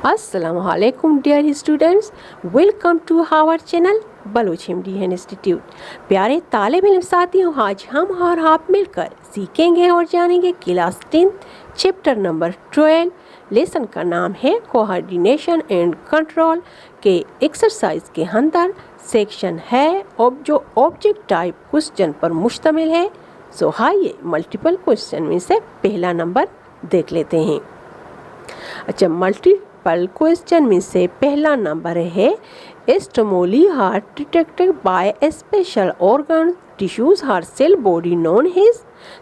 अस्सलामुअलैकुम dear students, welcome to our channel Baloch Hindi institute. प्यारे तालिब इल्म साथियों, आज हम और आप मिलकर सीखेंगे और जानेंगे क्लास 10 चैप्टर नंबर 12। लेसन का नाम है कोऑर्डिनेशन एंड कंट्रोल के एक्सरसाइज के अंदर सेक्शन है जो ऑब्जेक्ट टाइप क्वेश्चन पर मुश्तमिल है। सो आइए मल्टीपल क्वेश्चन में से पहला नंबर देख लेते हैं। अच्छा, मल्टीपल क्वेश्चन में से पहला नंबर है stimuli heart detected by a special organ tissues heart cell body known is.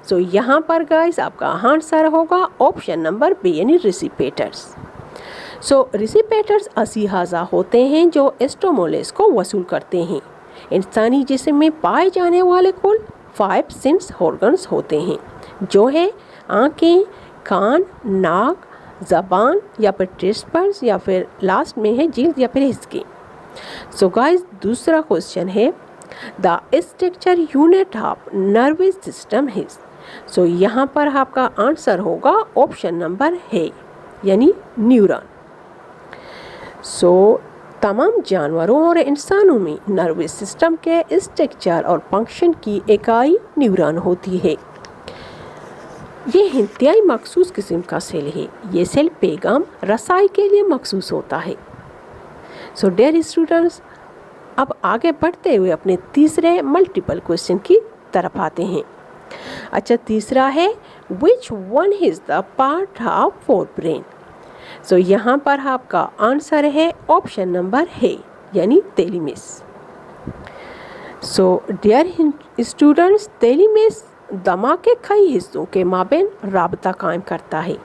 So यहाँ पर गाइस आपका आंसर होगा ऑप्शन नंबर बी यानी रिसिपेटर्स। सो रिसिपेटर्स असीहाजा होते हैं जो स्टिमुलस को वसूल करते हैं। इंसानी जिस्म में पाए जाने वाले कुल 5 सेंस ऑर्गन्स होते हैं जो है आँखें, कान, नाक, ज़बान या फिर टेस्ट बड्स या फिर लास्ट में है जिल्द या फिर हिस्के। सो गाइस दूसरा क्वेश्चन है the structure unit of nervous system is. So यहाँ पर आपका आंसर होगा ऑप्शन नंबर है यानी न्यूरॉन। सो तमाम जानवरों और इंसानों में नर्वस सिस्टम के स्ट्रक्चर और फंक्शन की इकाई न्यूरॉन होती है। ये इंतहाई मखसूस किस्म का सेल है। ये सेल पैगाम रसाई के लिए मखसूस होता है। सो डियर स्टूडेंट्स, अब आगे बढ़ते हुए अपने तीसरे मल्टीपल क्वेश्चन की तरफ आते हैं। अच्छा, तीसरा है which one is the part of fore brain. So यहाँ पर आपका आंसर है ऑप्शन नंबर है यानी thalamus. So dear students, thalamus दिमाग के कई हिस्सों के माबेन राबता कायम करता है।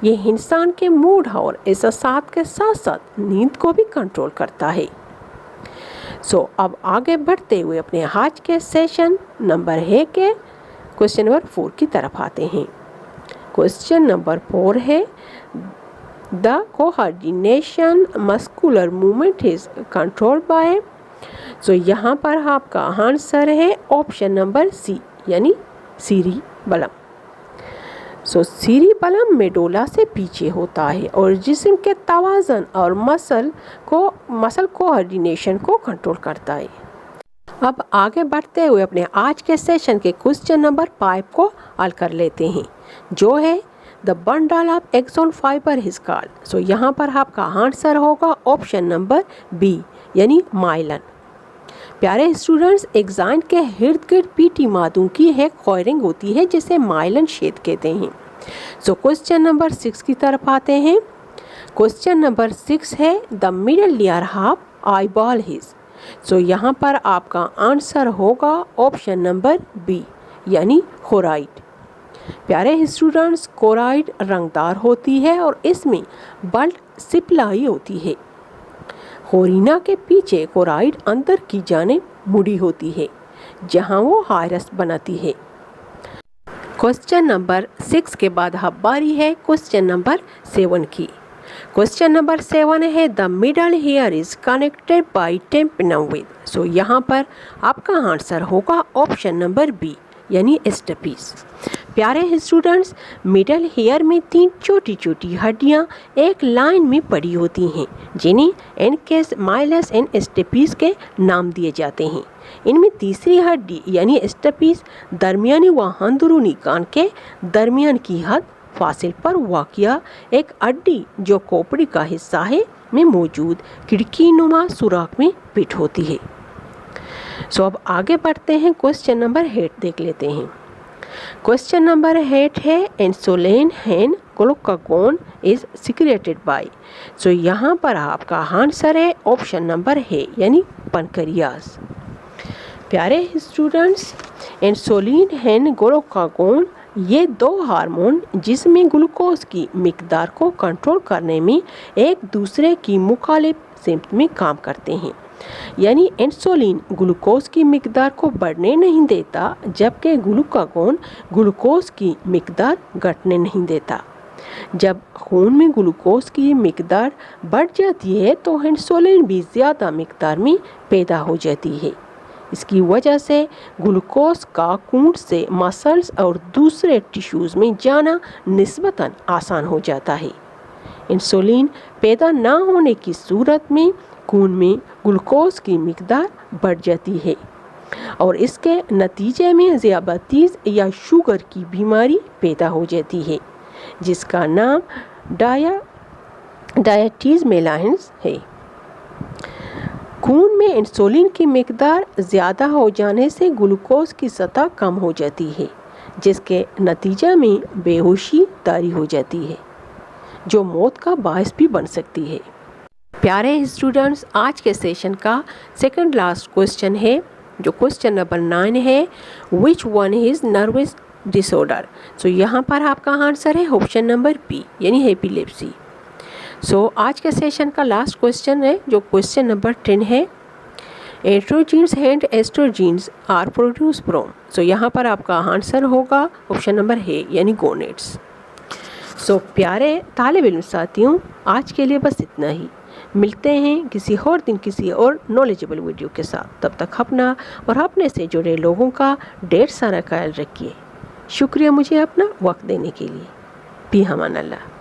ये इंसान के मूड और एहसासात के साथ साथ नींद को भी कंट्रोल करता है। सो अब आगे बढ़ते हुए अपने आज के सेशन नंबर है के क्वेश्चन नंबर 4 की तरफ आते हैं। क्वेश्चन नंबर 4 है the coordination muscular movement is controlled by. So यहाँ पर आपका आंसर है ऑप्शन नंबर सी यानी सीरिबलम। सो सीरिबलम मेडुला से पीछे होता है और जिस्म के तवाज़न और मसल कोऑर्डिनेशन को कंट्रोल करता है। अब आगे बढ़ते हुए अपने आज के सेशन के क्वेश्चन नंबर 5 को हल कर लेते हैं जो है the bundle of axon fibre is called. So यहाँ पर आपका आंसर होगा ऑप्शन नंबर बी यानी माइलन। प्यारे स्टूडेंट्स, एग्जाइन के इर्द गिर्द पीटी मादों की एक कॉयरिंग होती है जिसे माइलन क्षेत्र कहते हैं। सो क्वेश्चन नंबर 6 की तरफ आते हैं। क्वेश्चन नंबर 6 है the middle layer of eyeball is. So यहाँ पर आपका आंसर होगा ऑप्शन नंबर बी यानी कोराइड। प्यारे स्टूडेंट्स, कोराइड रंगदार होती है और इसमें बल्ट सिप्लाई होती है। होरिना के पीछे कोराइड अंदर की जाने मुड़ी होती है जहां वो हायरस बनाती है। क्वेश्चन नंबर 6 के बाद अब बारी है क्वेश्चन नंबर 7 की। क्वेश्चन नंबर 7 है the middle ear is connected by tympanum with. So यहाँ पर आपका आंसर होगा ऑप्शन नंबर बी यानी एस्टेपिस। प्यारे स्टूडेंट्स, मिडल हेयर में 3 छोटी छोटी हड्डियाँ एक लाइन में पड़ी होती हैं जिन्हें एनकेस, माइलस एंड एस्टेपिस के नाम दिए जाते हैं। इनमें तीसरी हड्डी यानी एस्टेपिस दरमियानी व अंदरूनी कान के दरमियान की हद फासिल पर वाक़िया एक हड्डी जो खोपड़ी का हिस्सा है में मौजूद खिड़की नुमा सुराख में फिट होती है। सो अब आगे बढ़ते हैं, क्वेश्चन नंबर 8 देख लेते हैं। क्वेश्चन नंबर 8 है insulin and glucagon is secreted by. So यहाँ पर आपका आंसर है ऑप्शन नंबर है यानी पनक्रियास। प्यारे स्टूडेंट्स, इंसुलिन एंड ग्लूकागोन ये 2 हार्मोन जिसमें ग्लूकोज की मिकदार को कंट्रोल करने में एक दूसरे की मुखालिफ सिमत में काम करते हैं। यानी इंसुलिन ग्लूकोज की मिकदार को बढ़ने नहीं देता जबकि ग्लूकागोन ग्लूकोज की मिकदार घटने नहीं देता। जब खून में ग्लूकोज की मिकदार बढ़ जाती है तो इंसुलिन भी ज़्यादा मिकदार में पैदा हो जाती है। इसकी वजह से ग्लूकोज का खून से मसल्स और दूसरे टिश्यूज़ में जाना निस्बतन आसान हो जाता है। इंसुलिन पैदा ना होने की सूरत में खून में ग्लूकोज की मिकदार बढ़ जाती है और इसके नतीजे में ज़ियाबतीस या शुगर की बीमारी पैदा हो जाती है, जिसका नाम डायबिटीज़ मेलाइटस है। खून में इंसुलिन की मिकदार ज़्यादा हो जाने से ग्लूकोज की सतह कम हो जाती है, जिसके नतीजे में बेहोशी तारी हो जाती है, जो मौत का बायस भी बन सकती है। प्यारे स्टूडेंट्स, आज के सेशन का सेकंड लास्ट क्वेश्चन है, जो क्वेश्चन नंबर 9 है, which one is nervous disorder. So यहाँ पर आपका आंसर है ऑप्शन नंबर बी, यानी एपिलेप्सी। सो आज के सेशन का लास्ट क्वेश्चन है, जो क्वेश्चन नंबर 10 है, एस्ट्रोजीन्स एंड एस्ट्रोजीन्स आर प्रोड्यूस फ्रॉम। सो यहाँ पर आपका आंसर होगा ऑप्शन नंबर है, यानी गोनेट्स। सो प्यारे तालिब इल्म साथियों, आज के लिए बस इतना ही। मिलते हैं किसी और दिन किसी और नॉलेजेबल वीडियो के साथ। तब तक अपना और अपने से जुड़े लोगों का ढेर सारा ख्याल रखिए। शुक्रिया मुझे अपना वक्त देने के लिए। भी अमान अल्लाह।